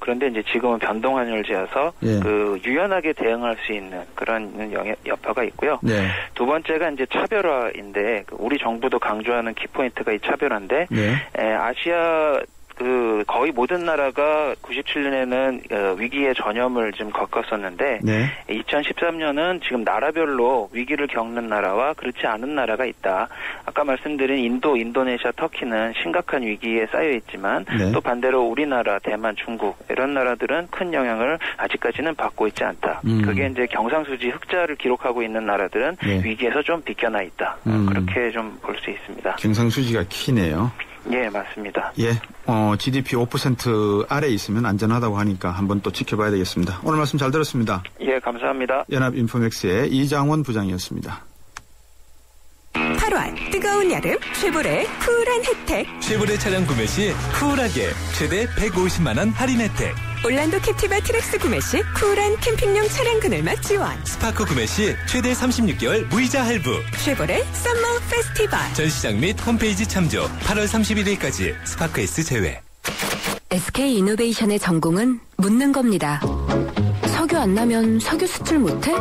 그런데 이제 지금은 변동 환율제여서 그 유연하게 대응할 수 있는 그런 여파가 있고요. 두 번째가 이제 차별화인데 우리 정부도 강조하는 키포인트가 이 차별화인데 아시아 그 거의 모든 나라가 97년에는 위기의 전염을 좀 겪었었는데 2013년은 지금 나라별로 위기를 겪는 나라와 그렇지 않은 나라가 있다. 아까 말씀드린 인도, 인도네시아, 터키는 심각한 위기에 쌓여 있지만 또 반대로 우리나라, 대만, 중국 이런 나라들은 큰 영향을 아직까지는 받고 있지 않다. 그게 이제 경상수지 흑자를 기록하고 있는 나라들은 위기에서 좀 비껴나 있다. 그렇게 좀 볼 수 있습니다. 경상수지가 키네요. 예, 맞습니다. GDP 5% 아래에 있으면 안전하다고 하니까 한번 또 지켜봐야 되겠습니다. 오늘 말씀 잘 들었습니다. 예, 감사합니다. 연합인포맥스의 이장원 부장이었습니다. 8월 뜨거운 여름 쉐보레 쿨한 혜택. 쉐보레 차량 구매 시 쿨하게 최대 150만 원 할인 혜택. 올란도 캡티바 트랙스 구매 시 쿨한 캠핑용 차량 그늘막 지원. 스파크 구매 시 최대 36개월 무이자 할부. 쉐보레 썸머 페스티벌. 전시장 및 홈페이지 참조. 8월 31일까지 스파크 S 제외. SK 이노베이션의 전공은 묻는 겁니다. 석유 안 나면 석유 수출 못해?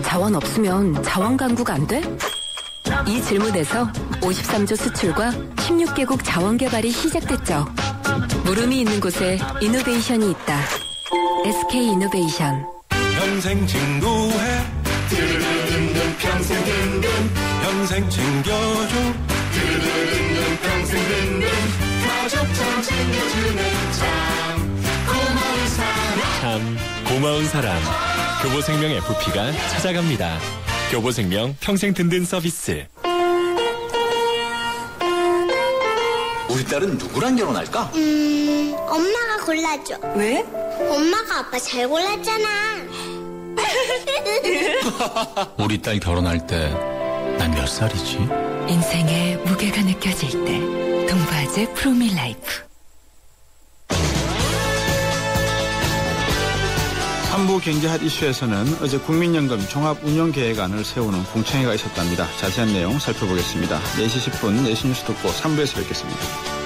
자원 없으면 자원 강국 안 돼? 이 질문에서 53조 수출과 16개국 자원 개발이 시작됐죠. 물음이 있는 곳에 이노베이션이 있다. SK 이노베이션. 평생 친구해 드르르르르 평생 든든 평생 챙겨줘 드르르르르 평생 든든 가족처럼 챙겨주는 참 고마운 사람. 참 고마운 사람. 교보생명 FP가 찾아갑니다. 교보생명 평생 든든 서비스. 우리 딸은 누구랑 결혼할까? 엄마가 골라줘. 왜? 엄마가 아빠 잘 골랐잖아. 우리 딸 결혼할 때 난 몇 살이지? 인생의 무게가 느껴질 때 동바제 프로밀라이프. 3부 경제핫 이슈에서는 어제 국민연금 종합운용계획안을 세우는 공청회가 있었답니다. 자세한 내용 살펴보겠습니다. 4시 10분 4시 뉴스 듣고 3부에서 뵙겠습니다.